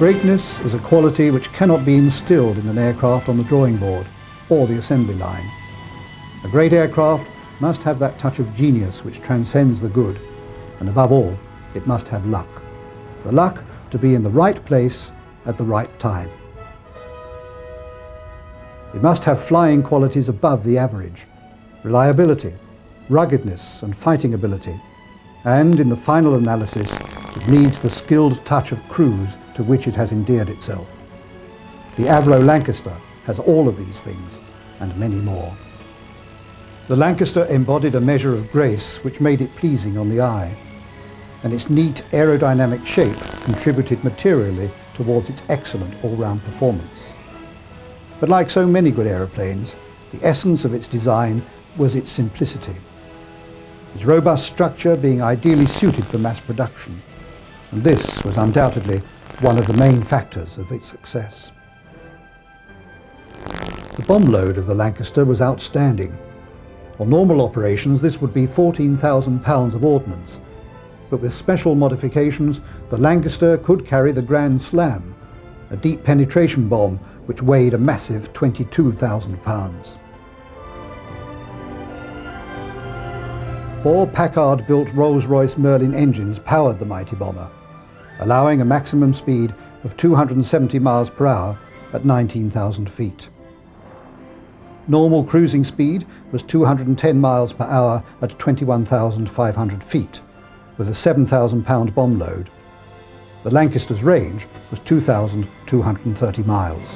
Greatness is a quality which cannot be instilled in an aircraft on the drawing board or the assembly line. A great aircraft must have that touch of genius which transcends the good, and above all, it must have luck. The luck to be in the right place at the right time. It must have flying qualities above the average, reliability, ruggedness and fighting ability, and in the final analysis it needs the skilled touch of cruise to which it has endeared itself. The Avro Lancaster has all of these things and many more. The Lancaster embodied a measure of grace which made it pleasing on the eye, and its neat aerodynamic shape contributed materially towards its excellent all-round performance. But like so many good aeroplanes, the essence of its design was its simplicity, its robust structure being ideally suited for mass production, and this was undoubtedly one of the main factors of its success. The bomb load of the Lancaster was outstanding. On normal operations this would be 14,000 pounds of ordnance, but with special modifications the Lancaster could carry the Grand Slam, a deep penetration bomb which weighed a massive 22,000 pounds. 4 Packard-built Rolls-Royce Merlin engines powered the mighty bomber, allowing a maximum speed of 270 miles per hour at 19,000 feet. Normal cruising speed was 210 miles per hour at 21,500 feet, with a 7,000 pound bomb load. The Lancaster's range was 2,230 miles.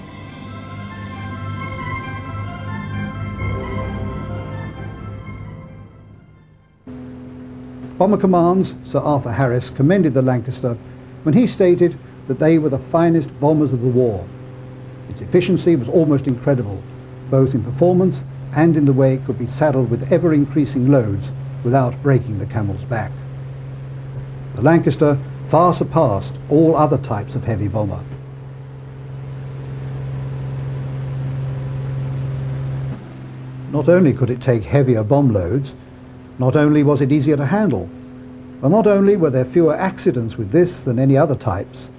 Bomber Command's Sir Arthur Harris commended the Lancaster when he stated that they were the finest bombers of the war. Its efficiency was almost incredible, both in performance and in the way it could be saddled with ever-increasing loads without breaking the camel's back. The Lancaster far surpassed all other types of heavy bomber. Not only could it take heavier bomb loads, not only was it easier to handle, but not only were there fewer accidents with this than any other types,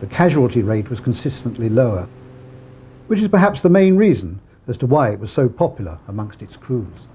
the casualty rate was consistently lower, which is perhaps the main reason as to why it was so popular amongst its crews.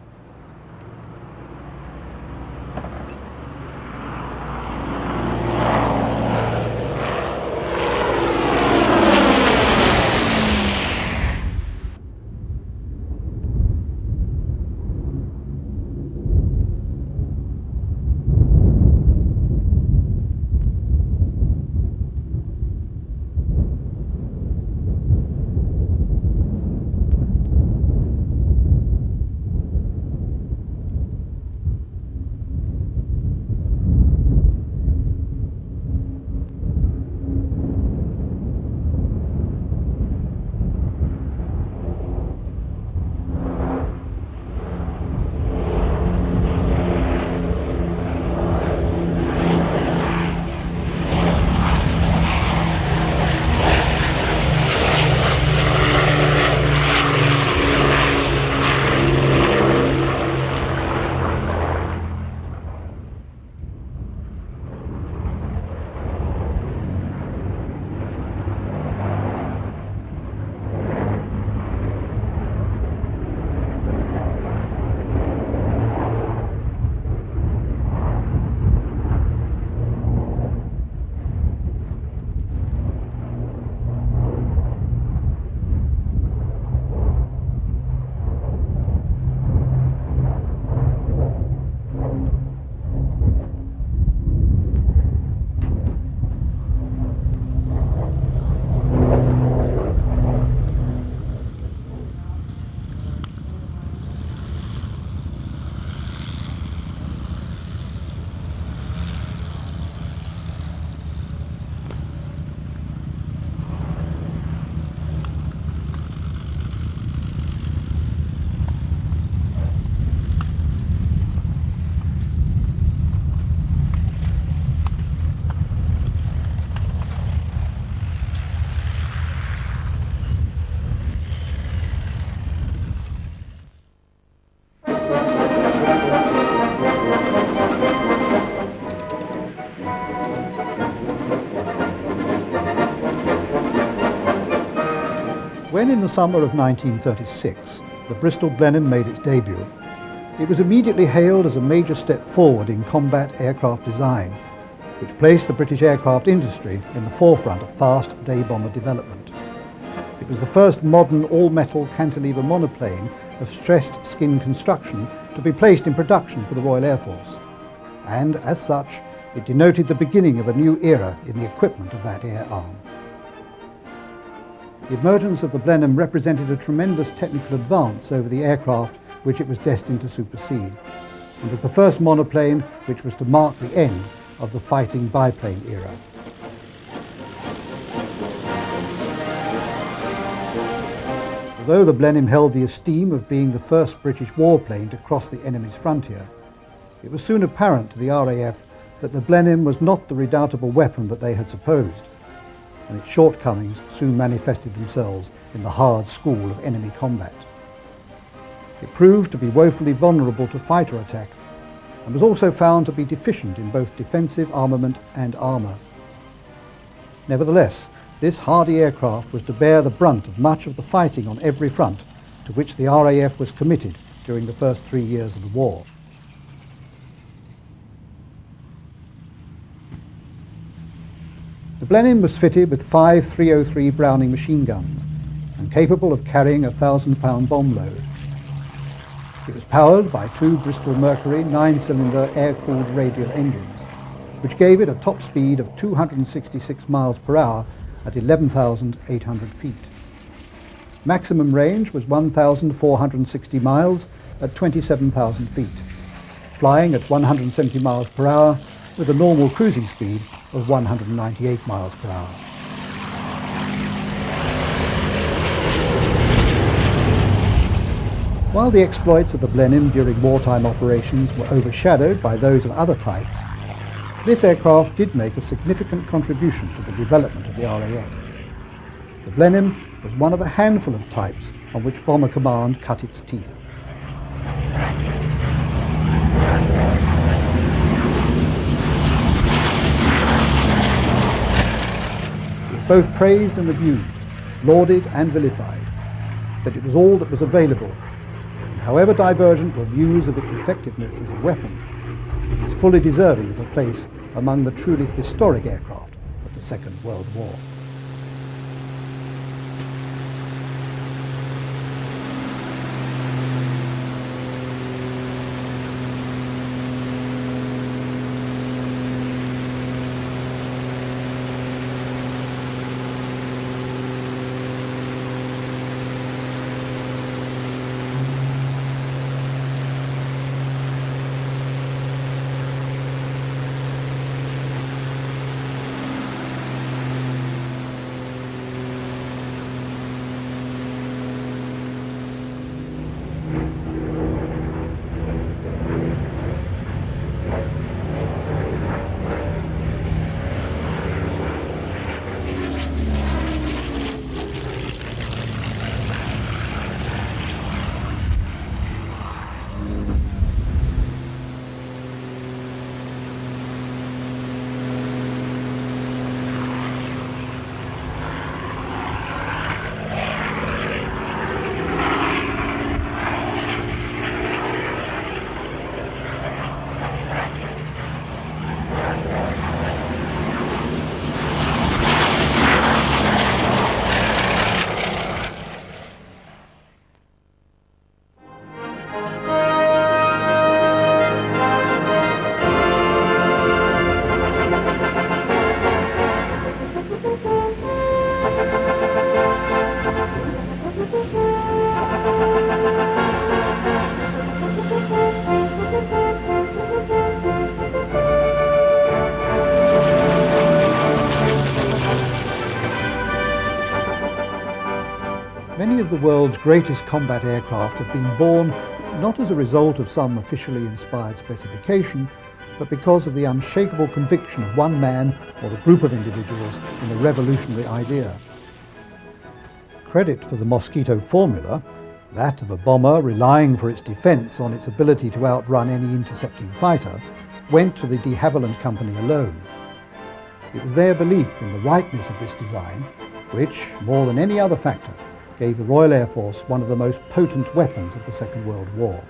When in the summer of 1936 the Bristol Blenheim made its debut, it was immediately hailed as a major step forward in combat aircraft design, which placed the British aircraft industry in the forefront of fast day bomber development. It was the first modern all-metal cantilever monoplane of stressed skin construction to be placed in production for the Royal Air Force, and as such it denoted the beginning of a new era in the equipment of that air arm. The emergence of the Blenheim represented a tremendous technical advance over the aircraft which it was destined to supersede, and was the first monoplane which was to mark the end of the fighting biplane era. Although the Blenheim held the esteem of being the first British warplane to cross the enemy's frontier, it was soon apparent to the RAF that the Blenheim was not the redoubtable weapon that they had supposed, and its shortcomings soon manifested themselves in the hard school of enemy combat. It proved to be woefully vulnerable to fighter attack, and was also found to be deficient in both defensive armament and armour. Nevertheless, this hardy aircraft was to bear the brunt of much of the fighting on every front to which the RAF was committed during the first 3 years of the war. The Blenheim was fitted with 5 303 Browning machine guns and capable of carrying a 1,000-pound bomb load. It was powered by 2 Bristol Mercury 9-cylinder air-cooled radial engines, which gave it a top speed of 266 miles per hour at 11,800 feet. Maximum range was 1,460 miles at 27,000 feet, flying at 170 miles per hour with a normal cruising speed of 198 miles per hour. While the exploits of the Blenheim during wartime operations were overshadowed by those of other types, this aircraft did make a significant contribution to the development of the RAF. The Blenheim was one of a handful of types on which Bomber Command cut its teeth. It was both praised and abused, lauded and vilified, but it was all that was available. However divergent were views of its effectiveness as a weapon, it is fully deserving of a place among the truly historic aircraft of the Second World War. Many of the world's greatest combat aircraft have been born not as a result of some officially inspired specification, but because of the unshakable conviction of one man or a group of individuals in a revolutionary idea. Credit for the Mosquito formula, that of a bomber relying for its defence on its ability to outrun any intercepting fighter, went to the de Havilland Company alone. It was their belief in the rightness of this design which, more than any other factor, gave the Royal Air Force one of the most potent weapons of the Second World War.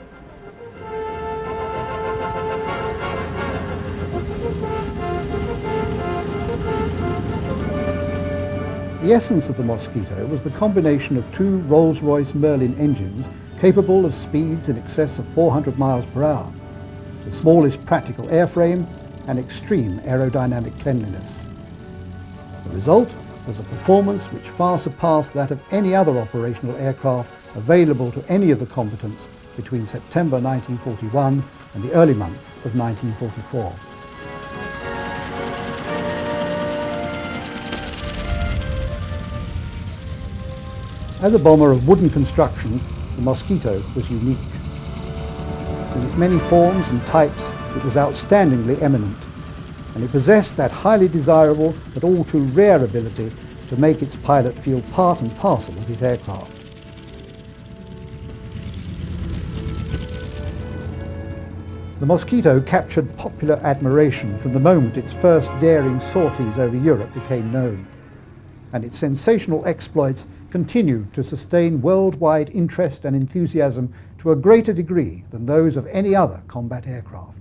The essence of the Mosquito was the combination of two Rolls-Royce Merlin engines capable of speeds in excess of 400 miles per hour, the smallest practical airframe, and extreme aerodynamic cleanliness. The result was a performance which far surpassed that of any other operational aircraft available to any of the combatants between September 1941 and the early months of 1944. As a bomber of wooden construction, the Mosquito was unique. In its many forms and types, it was outstandingly eminent, and it possessed that highly desirable but all too rare ability to make its pilot feel part and parcel of his aircraft. The Mosquito captured popular admiration from the moment its first daring sorties over Europe became known, and its sensational exploits continued to sustain worldwide interest and enthusiasm to a greater degree than those of any other combat aircraft.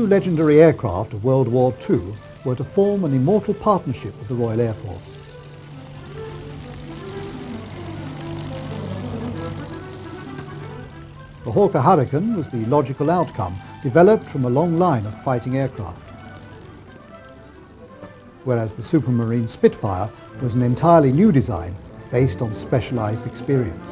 two legendary aircraft of World War II were to form an immortal partnership with the Royal Air Force. The Hawker Hurricane was the logical outcome, developed from a long line of fighting aircraft, whereas the Supermarine Spitfire was an entirely new design based on specialised experience.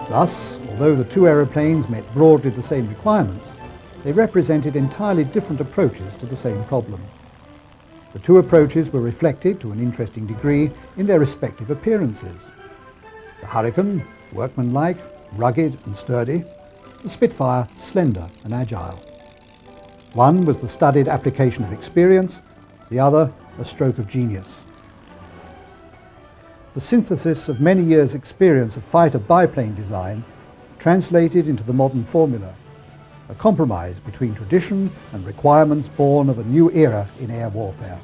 Thus, although the two aeroplanes met broadly the same requirements, they represented entirely different approaches to the same problem. The two approaches were reflected to an interesting degree in their respective appearances. The Hurricane, workmanlike, rugged and sturdy, the Spitfire, slender and agile. One was the studied application of experience, the other a stroke of genius. The synthesis of many years' experience of fighter biplane design translated into the modern formula, a compromise between tradition and requirements born of a new era in air warfare.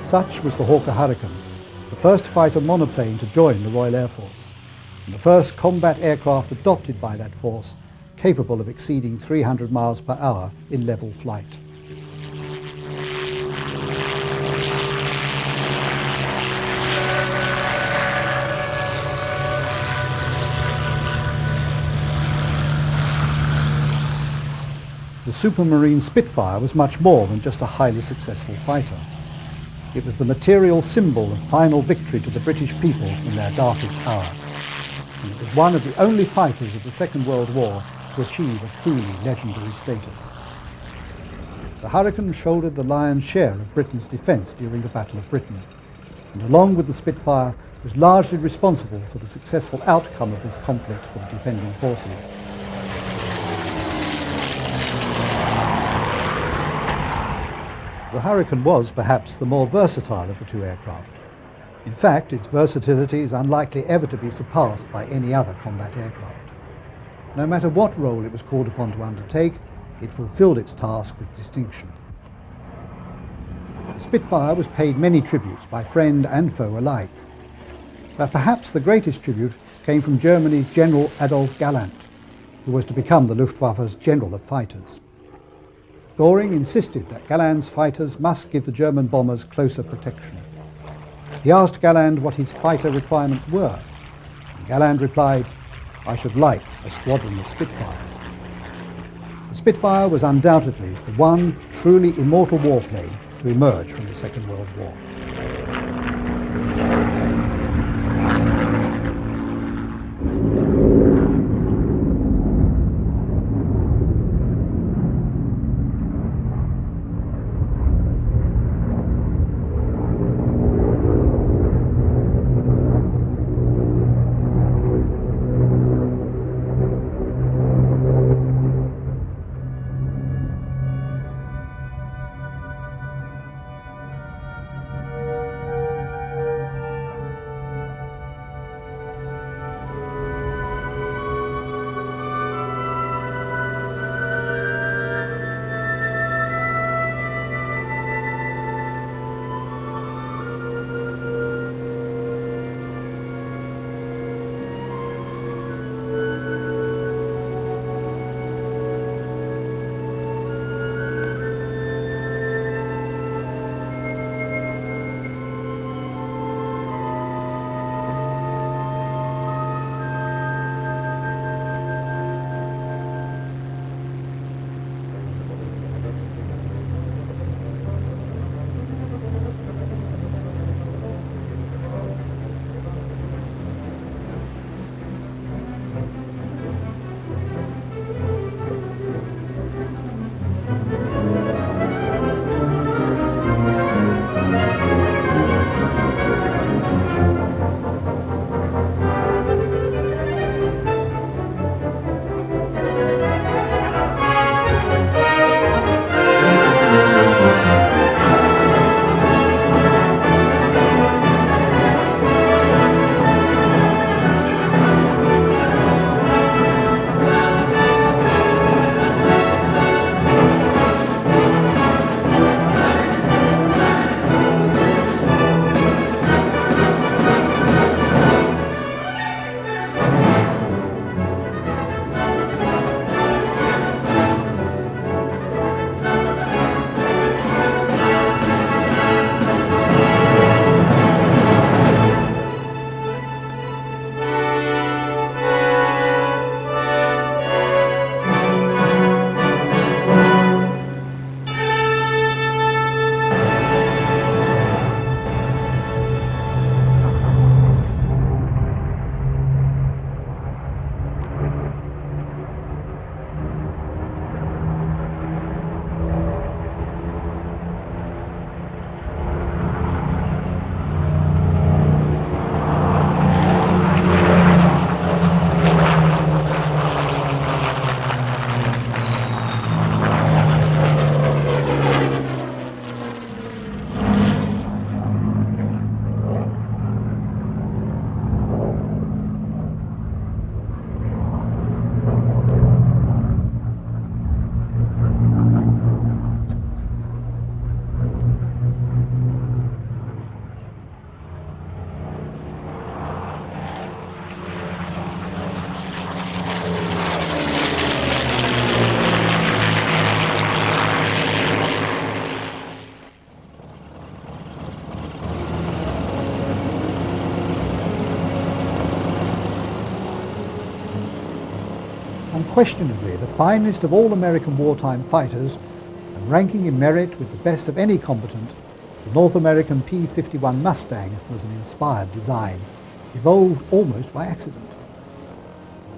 Such was the Hawker Hurricane, the first fighter monoplane to join the Royal Air Force, and the first combat aircraft adopted by that force capable of exceeding 300 miles per hour in level flight. The Supermarine Spitfire was much more than just a highly successful fighter. It was the material symbol of final victory to the British people in their darkest hour, and it was one of the only fighters of the Second World War to achieve a truly legendary status. The Hurricane shouldered the lion's share of Britain's defence during the Battle of Britain, and along with the Spitfire was largely responsible for the successful outcome of this conflict for the defending forces. The Hurricane was perhaps the more versatile of the two aircraft. In fact, its versatility is unlikely ever to be surpassed by any other combat aircraft. No matter what role it was called upon to undertake, it fulfilled its task with distinction. The Spitfire was paid many tributes by friend and foe alike, but perhaps the greatest tribute came from Germany's General Adolf Galland, who was to become the Luftwaffe's General of Fighters. Göring insisted that Galland's fighters must give the German bombers closer protection. He asked Galland what his fighter requirements were, and Galland replied, "I should like a squadron of Spitfires." The Spitfire was undoubtedly the one truly immortal warplane to emerge from the Second World War. unquestionably the finest of all American wartime fighters, and ranking in merit with the best of any combatant, the North American P-51 Mustang was an inspired design, evolved almost by accident.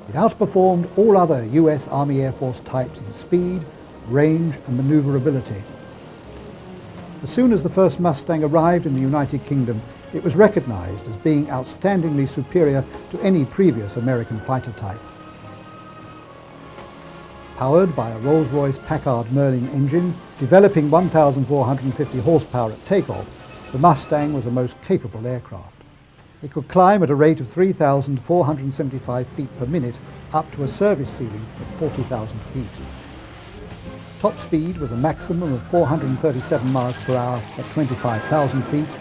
It outperformed all other US Army Air Force types in speed, range and manoeuvrability. As soon as the first Mustang arrived in the United Kingdom, it was recognized as being outstandingly superior to any previous American fighter type. Powered by a Rolls-Royce Packard Merlin engine, developing 1,450 horsepower at takeoff, the Mustang was a most capable aircraft. It could climb at a rate of 3,475 feet per minute up to a service ceiling of 40,000 feet. Top speed was a maximum of 437 miles per hour at 25,000 feet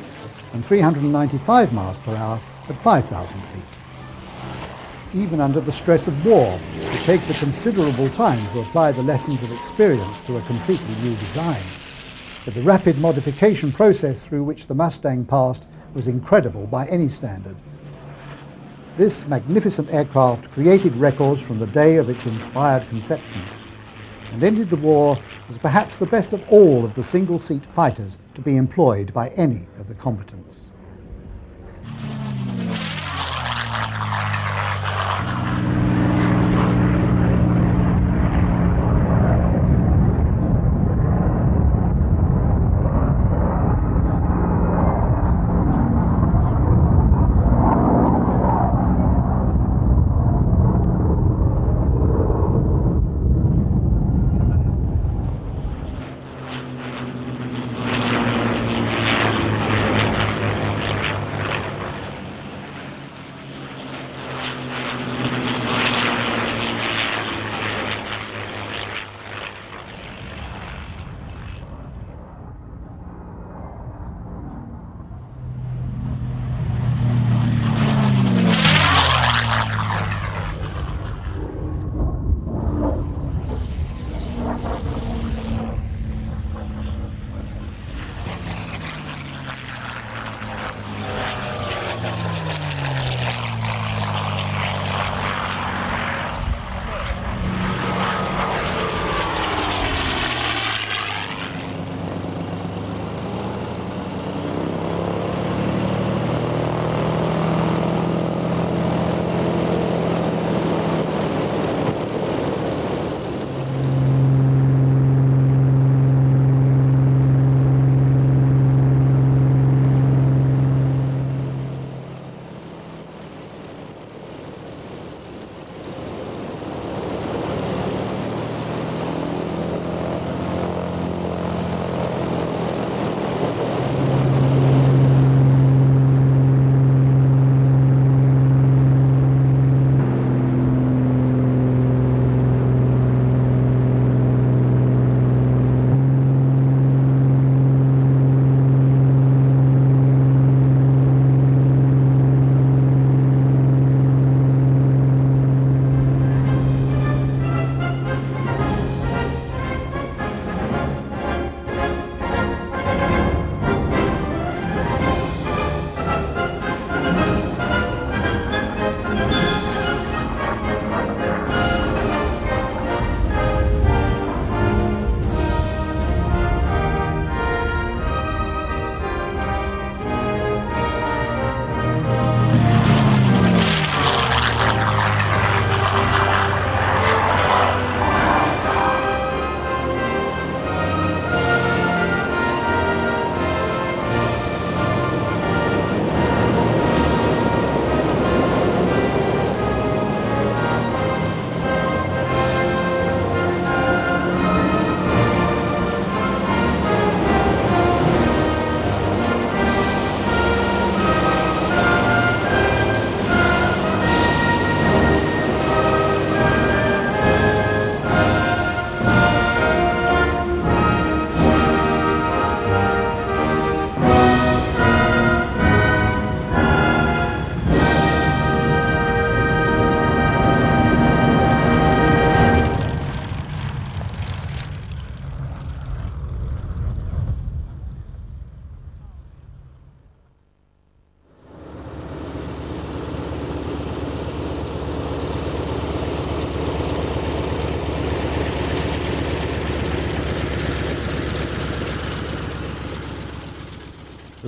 and 395 miles per hour at 5,000 feet. Even under the stress of war, it takes a considerable time to apply the lessons of experience to a completely new design. But the rapid modification process through which the Mustang passed was incredible by any standard. This magnificent aircraft created records from the day of its inspired conception, and ended the war as perhaps the best of all of the single-seat fighters to be employed by any of the combatants.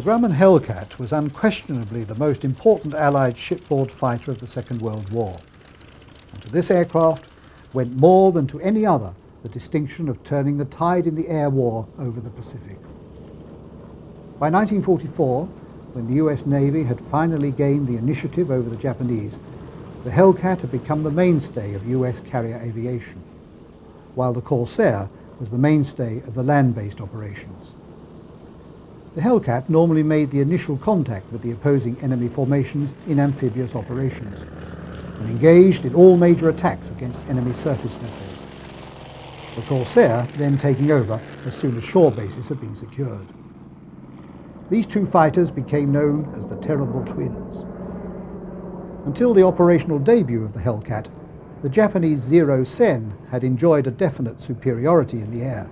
Grumman Hellcat was unquestionably the most important Allied shipboard fighter of the Second World War, and to this aircraft went more than to any other the distinction of turning the tide in the air war over the Pacific. By 1944, when the US Navy had finally gained the initiative over the Japanese, the Hellcat had become the mainstay of US carrier aviation, while the Corsair was the mainstay of the land-based operations. The Hellcat normally made the initial contact with the opposing enemy formations in amphibious operations and engaged in all major attacks against enemy surface vessels, the Corsair then taking over as soon as shore bases had been secured. These two fighters became known as the Terrible Twins. Until the operational debut of the Hellcat, the Japanese Zero Sen had enjoyed a definite superiority in the air.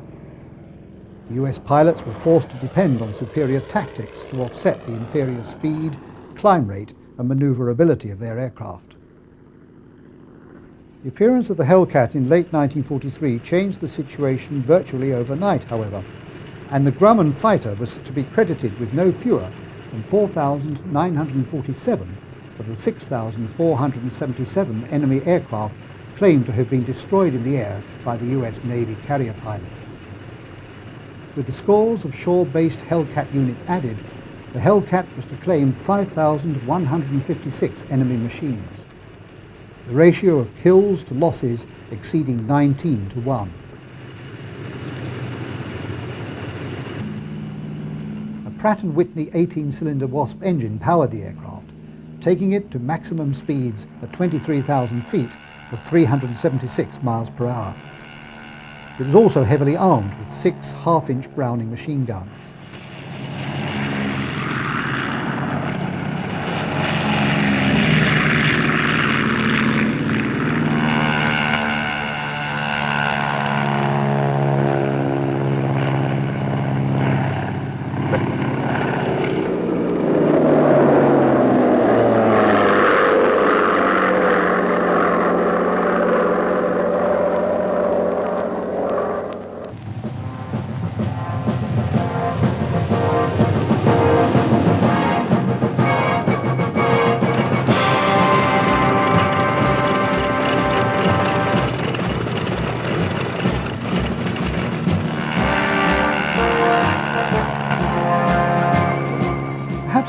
The US pilots were forced to depend on superior tactics to offset the inferior speed, climb rate and manoeuvrability of their aircraft. The appearance of the Hellcat in late 1943 changed the situation virtually overnight, however, and the Grumman fighter was to be credited with no fewer than 4,947 of the 6,477 enemy aircraft claimed to have been destroyed in the air by the US Navy carrier pilots. With the scores of shore-based Hellcat units added, the Hellcat was to claim 5,156 enemy machines, the ratio of kills to losses exceeding 19-1. A Pratt & Whitney 18-cylinder Wasp engine powered the aircraft, taking it to maximum speeds at 23,000 feet of 376 miles per hour. It was also heavily armed with 6 half-inch Browning machine guns.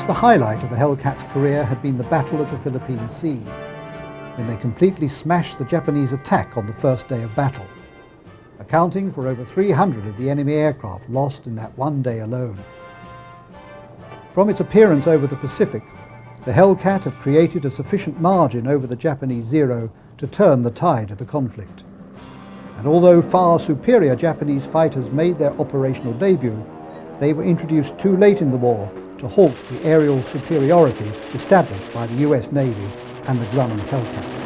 The highlight of the Hellcat's career had been the Battle of the Philippine Sea, when they completely smashed the Japanese attack on the first day of battle, accounting for over 300 of the enemy aircraft lost in that one day alone. From its appearance over the Pacific, the Hellcat had created a sufficient margin over the Japanese Zero to turn the tide of the conflict. And although far superior Japanese fighters made their operational debut, they were introduced too late in the war to halt the aerial superiority established by the US Navy and the Grumman Hellcat.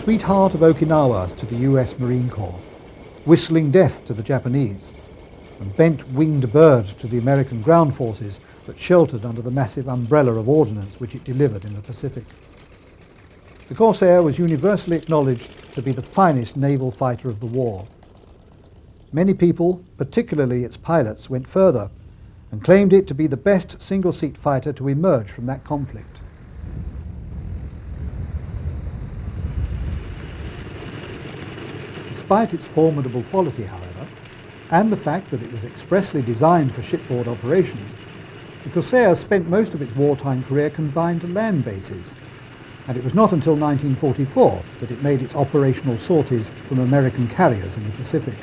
Sweetheart of Okinawa to the US Marine Corps, whistling death to the Japanese, and bent winged bird to the American ground forces that sheltered under the massive umbrella of ordnance which it delivered in the Pacific. The Corsair was universally acknowledged to be the finest naval fighter of the war. Many people, particularly its pilots, went further and claimed it to be the best single-seat fighter to emerge from that conflict. Despite its formidable quality, however, and the fact that it was expressly designed for shipboard operations, the Corsair spent most of its wartime career confined to land bases, and it was not until 1944 that it made its operational sorties from American carriers in the Pacific.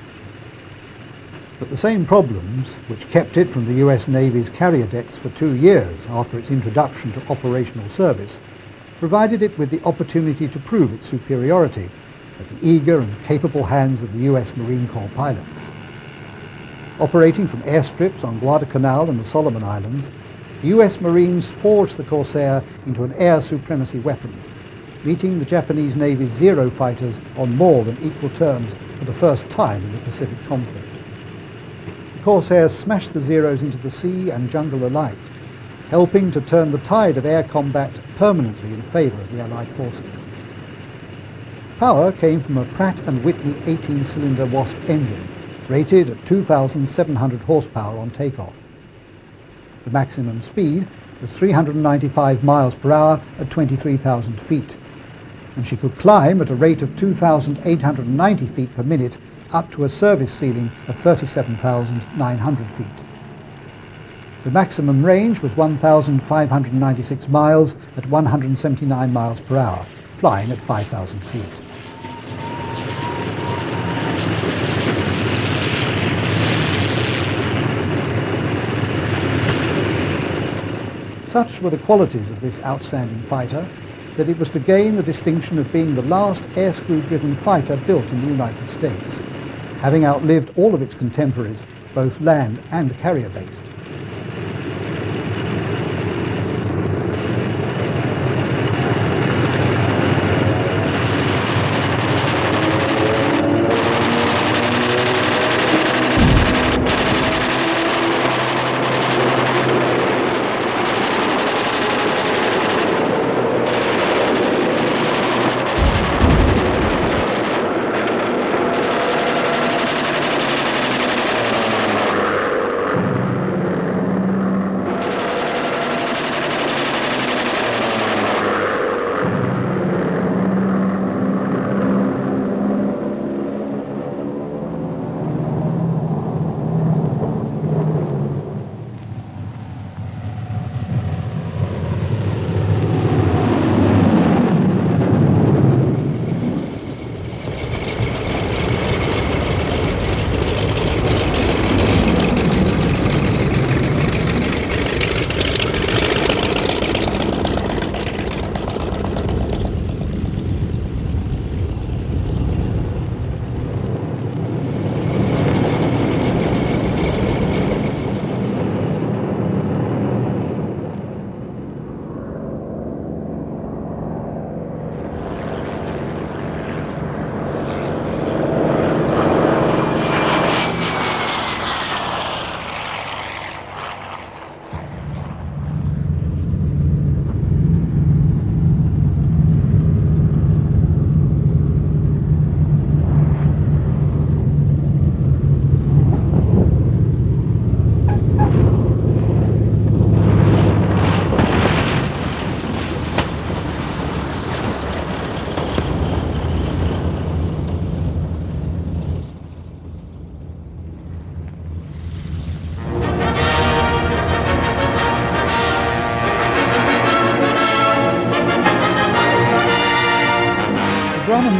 But the same problems, which kept it from the US Navy's carrier decks for 2 years after its introduction to operational service, provided it with the opportunity to prove its superiority at the eager and capable hands of the US Marine Corps pilots. Operating from airstrips on Guadalcanal and the Solomon Islands, the US Marines forged the Corsair into an air supremacy weapon, meeting the Japanese Navy's Zero fighters on more than equal terms for the first time in the Pacific conflict. The Corsairs smashed the Zeros into the sea and jungle alike, helping to turn the tide of air combat permanently in favour of the Allied forces. Power came from a Pratt & Whitney 18-cylinder Wasp engine, rated at 2,700 horsepower on takeoff. The maximum speed was 395 miles per hour at 23,000 feet, and she could climb at a rate of 2,890 feet per minute up to a service ceiling of 37,900 feet. The maximum range was 1,596 miles at 179 miles per hour, flying at 5,000 feet. Such were the qualities of this outstanding fighter that it was to gain the distinction of being the last air-screw-driven fighter built in the United States, having outlived all of its contemporaries, both land and carrier-based.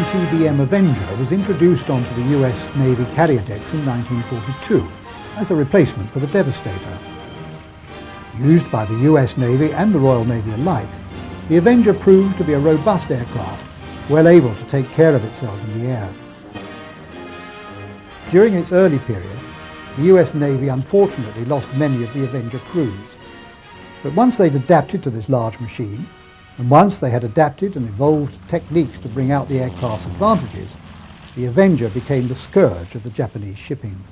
TBM Avenger was introduced onto the US Navy carrier decks in 1942 as a replacement for the Devastator. Used by the US Navy and the Royal Navy alike, the Avenger proved to be a robust aircraft, well able to take care of itself in the air. During its early period, the US Navy unfortunately lost many of the Avenger crews, but once they'd adapted to this large machine, and once they had adapted and evolved techniques to bring out the aircraft's advantages, the Avenger became the scourge of the Japanese shipping.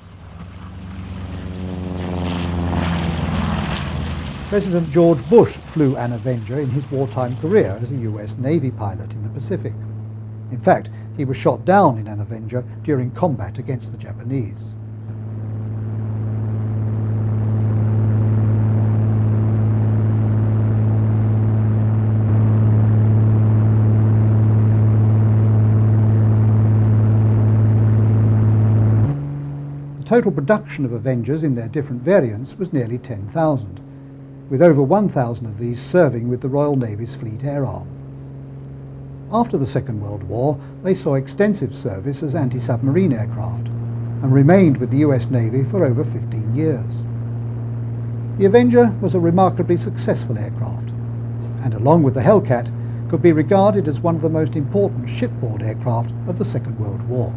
President George Bush flew an Avenger in his wartime career as a US Navy pilot in the Pacific. In fact, he was shot down in an Avenger during combat against the Japanese. total production of Avengers in their different variants was nearly 10,000, with over 1,000 of these serving with the Royal Navy's Fleet Air Arm. After the Second World War, they saw extensive service as anti-submarine aircraft and remained with the US Navy for over 15 years. The Avenger was a remarkably successful aircraft, and along with the Hellcat, could be regarded as one of the most important shipboard aircraft of the Second World War.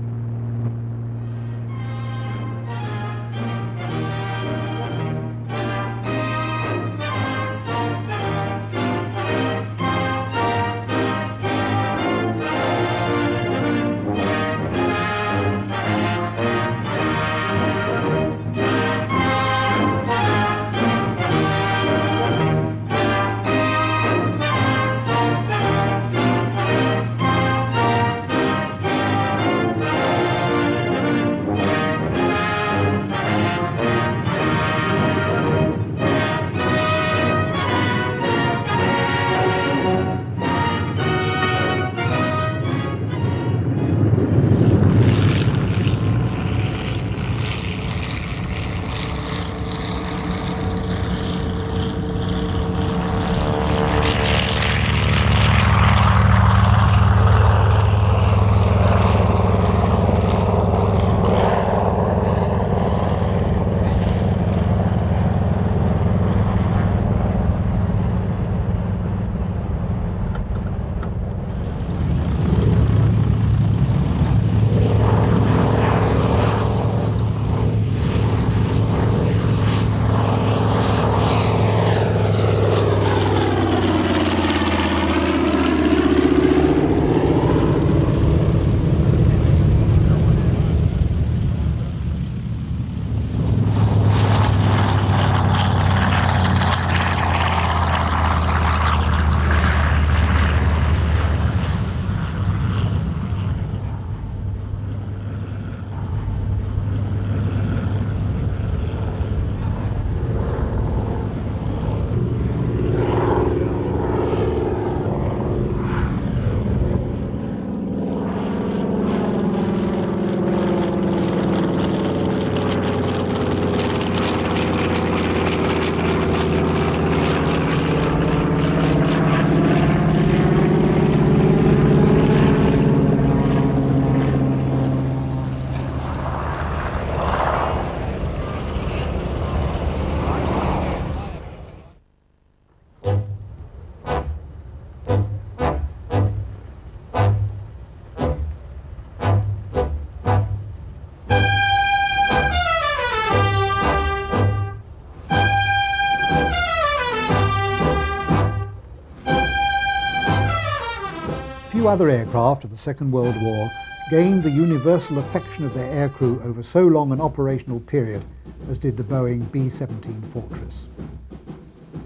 Few other aircraft of the Second World War gained the universal affection of their aircrew over so long an operational period as did the Boeing B-17 Fortress.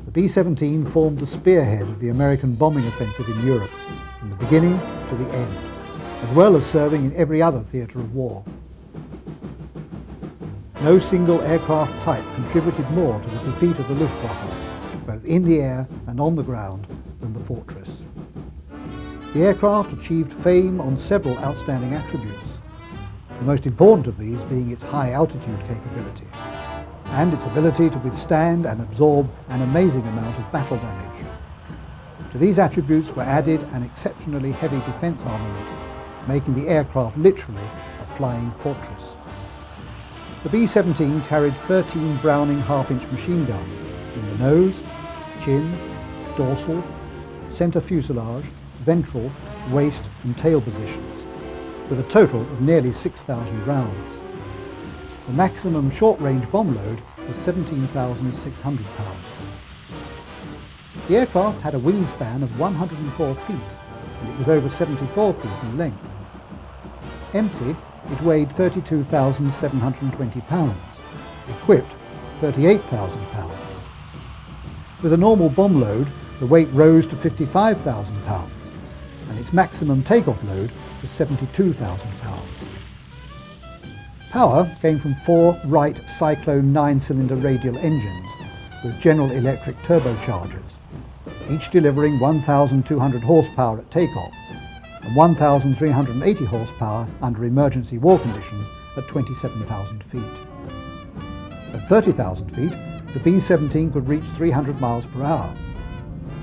The B-17 formed the spearhead of the American bombing offensive in Europe from the beginning to the end, as well as serving in every other theatre of war. No single aircraft type contributed more to the defeat of the Luftwaffe, both in the air and on the ground, than the Fortress. The aircraft achieved fame on several outstanding attributes, the most important of these being its high altitude capability, and its ability to withstand and absorb an amazing amount of battle damage. To these attributes were added an exceptionally heavy defence armament, making the aircraft literally a flying fortress. The B-17 carried 13 Browning half-inch machine guns in the nose, chin, dorsal, centre fuselage, ventral, waist and tail positions, with a total of nearly 6,000 rounds. The maximum short-range bomb load was 17,600 pounds. The aircraft had a wingspan of 104 feet and it was over 74 feet in length. Empty, it weighed 32,720 pounds, equipped 38,000 pounds. With a normal bomb load, the weight rose to 55,000 pounds, and its maximum takeoff load was 72,000 pounds. Power came from 4 Wright Cyclone 9-cylinder radial engines with General Electric turbochargers, each delivering 1,200 horsepower at takeoff and 1,380 horsepower under emergency war conditions at 27,000 feet. At 30,000 feet, the B-17 could reach 300 miles per hour.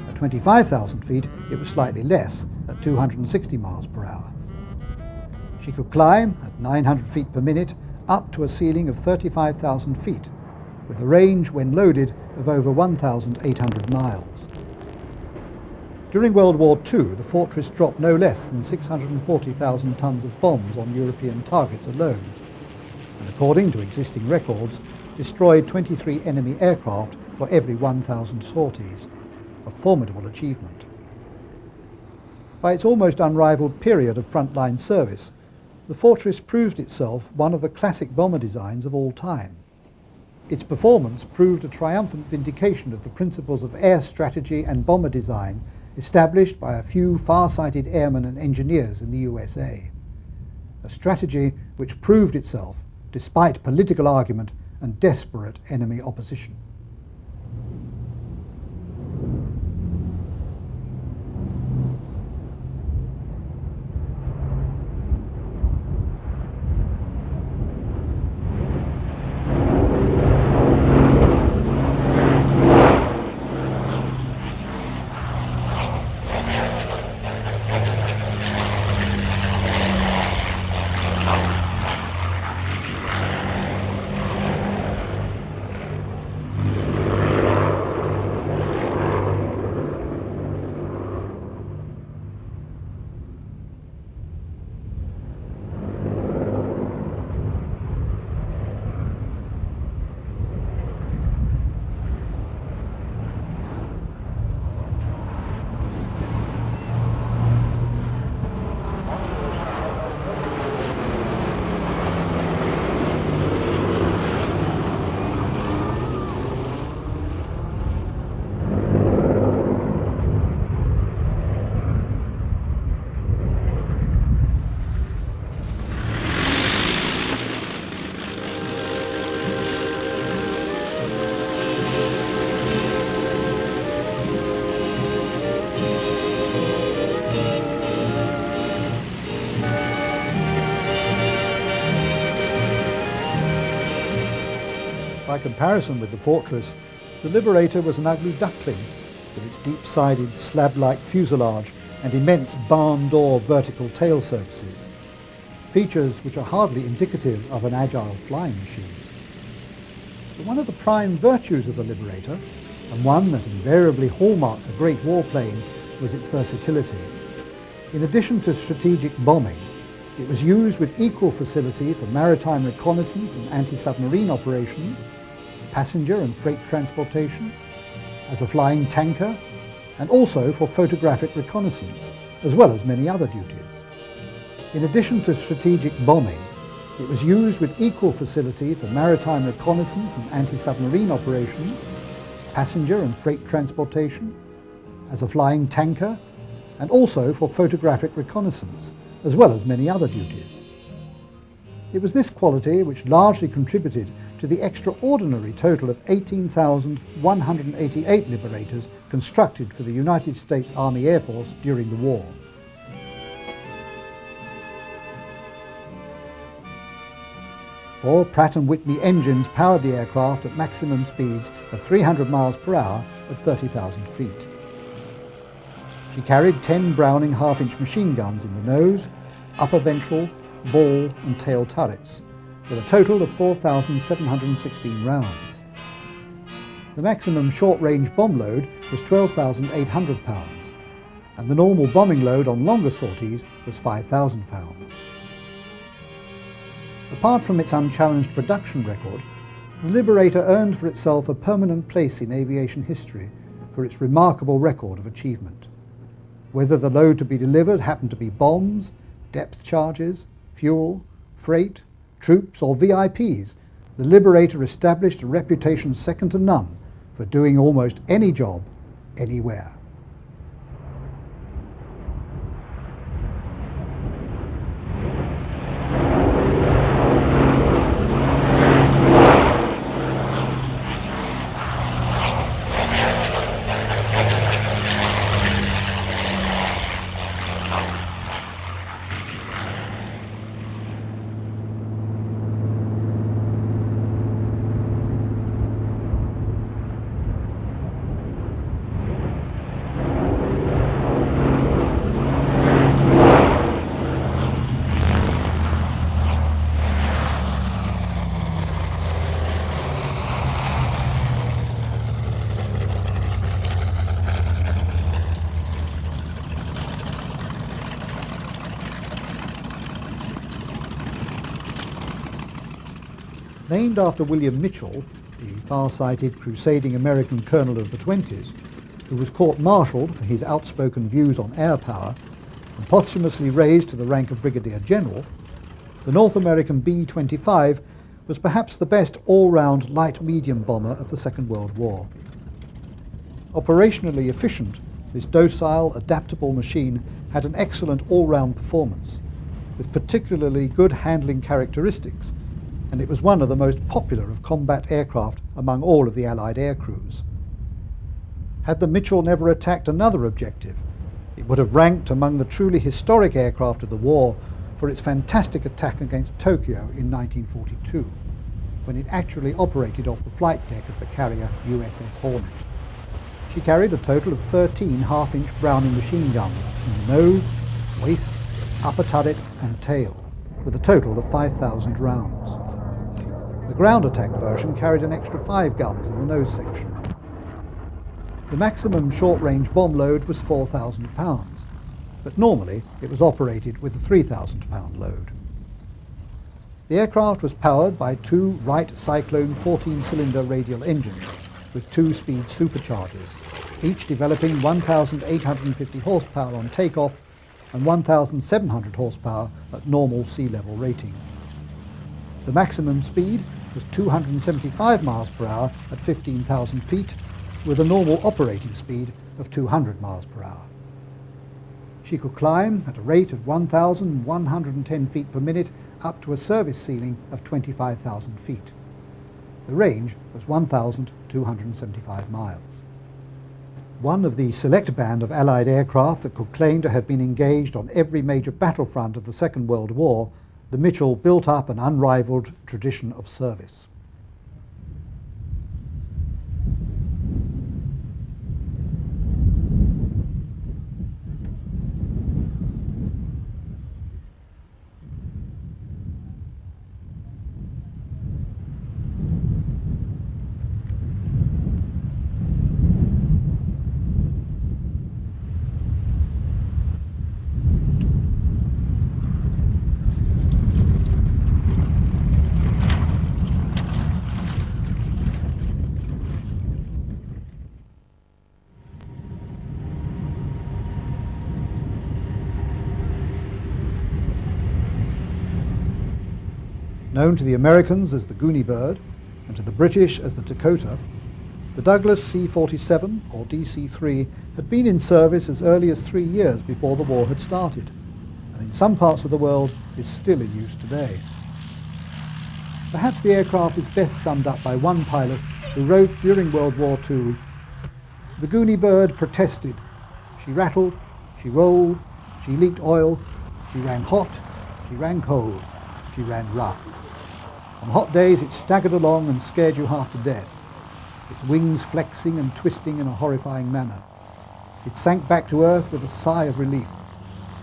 At 25,000 feet, it was slightly less, at 260 miles per hour. She could climb, at 900 feet per minute, up to a ceiling of 35,000 feet, with a range, when loaded, of over 1,800 miles. During World War II, the fortress dropped no less than 640,000 tons of bombs on European targets alone, and according to existing records, destroyed 23 enemy aircraft for every 1,000 sorties, a formidable achievement. By its almost unrivaled period of frontline service, the fortress proved itself one of the classic bomber designs of all time. Its performance proved a triumphant vindication of the principles of air strategy and bomber design established by a few far-sighted airmen and engineers in the USA. A strategy which proved itself despite political argument and desperate enemy opposition. By comparison with the Fortress, the Liberator was an ugly duckling, with its deep-sided slab-like fuselage and immense barn door vertical tail surfaces, features which are hardly indicative of an agile flying machine. But one of the prime virtues of the Liberator, and one that invariably hallmarks a great warplane, was its versatility. In addition to strategic bombing, it was used with equal facility for maritime reconnaissance and anti-submarine operations, passenger and freight transportation, as a flying tanker, and also for photographic reconnaissance, as well as many other duties. In addition to strategic bombing, it was used with equal facility for maritime reconnaissance and anti-submarine operations, passenger and freight transportation, as a flying tanker, and also for photographic reconnaissance, as well as many other duties. It was this quality which largely contributed to the extraordinary total of 18,188 Liberators constructed for the United States Army Air Force during the war. Four Pratt & Whitney engines powered the aircraft at maximum speeds of 300 miles per hour at 30,000 feet. She carried 10 Browning half-inch machine guns in the nose, upper ventral, ball and tail turrets, with a total of 4,716 rounds. The maximum short-range bomb load was 12,800 pounds, and the normal bombing load on longer sorties was 5,000 pounds. Apart from its unchallenged production record, the Liberator earned for itself a permanent place in aviation history for its remarkable record of achievement. Whether the load to be delivered happened to be bombs, depth charges, fuel, freight, troops or VIPs, the Liberator established a reputation second to none for doing almost any job, anywhere. named after William Mitchell, the far-sighted crusading American colonel of the 20s, who was court-martialed for his outspoken views on air power and posthumously raised to the rank of Brigadier General, the North American B-25 was perhaps the best all-round light-medium bomber of the Second World War. Operationally efficient, this docile, adaptable machine had an excellent all-round performance, with particularly good handling characteristics, and it was one of the most popular of combat aircraft among all of the Allied air crews. Had the Mitchell never attacked another objective, it would have ranked among the truly historic aircraft of the war for its fantastic attack against Tokyo in 1942, when it actually operated off the flight deck of the carrier USS Hornet. She carried a total of 13 half-inch Browning machine guns in the nose, waist, upper turret and tail, with a total of 5,000 rounds. The ground attack version carried an extra 5 guns in the nose section. The maximum short-range bomb load was 4,000 pounds, but normally it was operated with a 3,000 pound load. The aircraft was powered by 2 Wright Cyclone 14-cylinder radial engines with 2-speed superchargers, each developing 1,850 horsepower on takeoff and 1,700 horsepower at normal sea level rating. The maximum speed was 275 miles per hour at 15,000 feet, with a normal operating speed of 200 miles per hour. She could climb at a rate of 1,110 feet per minute up to a service ceiling of 25,000 feet. The range was 1,275 miles. One of the select band of Allied aircraft that could claim to have been engaged on every major battlefront of the Second World War, the Mitchell built up an unrivaled tradition of service. Known to the Americans as the Goonie Bird and to the British as the Dakota, the Douglas C-47 or DC-3 had been in service as early as 3 years before the war had started, and in some parts of the world is still in use today. Perhaps the aircraft is best summed up by one pilot who wrote during World War II, "The Goonie Bird protested. She rattled, she rolled, she leaked oil, she ran hot, she ran cold, she ran rough. On hot days it staggered along and scared you half to death, its wings flexing and twisting in a horrifying manner. It sank back to earth with a sigh of relief,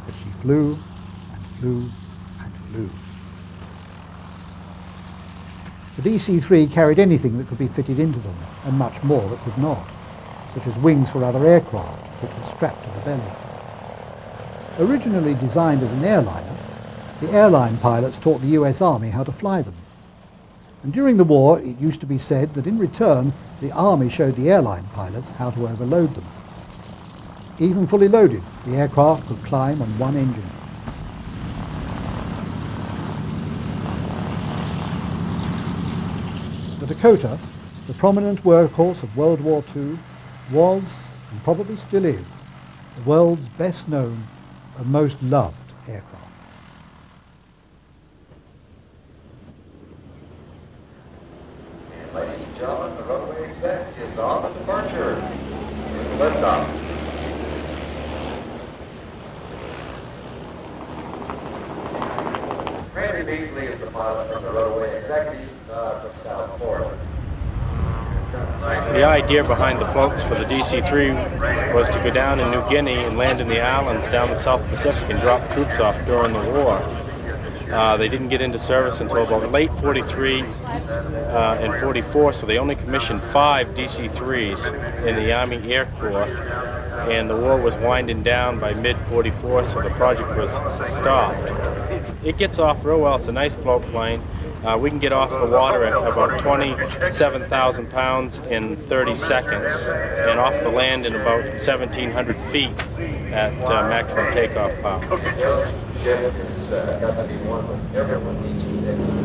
but she flew and flew and flew." The DC-3 carried anything that could be fitted into them, and much more that could not, such as wings for other aircraft, which were strapped to the belly. Originally designed as an airliner, the airline pilots taught the US Army how to fly them. And during the war, it used to be said that in return, the Army showed the airline pilots how to overload them. Even fully loaded, the aircraft could climb on one engine. The Dakota, the prominent workhorse of World War II, was, and probably still is, the world's best known and most loved aircraft. Ladies and gentlemen, the runway exec is on the departure. Liftoff. Randy Beasley is the pilot from the runway executive from South Florida. The idea behind the floats for the DC-3 was to go down in New Guinea and land in the islands down the South Pacific and drop troops off during the war. They didn't get into service until about late 43 and 44, so they only commissioned 5 DC-3s in the Army Air Corps, and the war was winding down by mid-44, so the project was stopped. It gets off real well. It's a nice float plane. We can get off the water at about 27,000 pounds in 30 seconds and off the land in about 1,700 feet at maximum takeoff power. Ship is got to be one that everyone needs to take.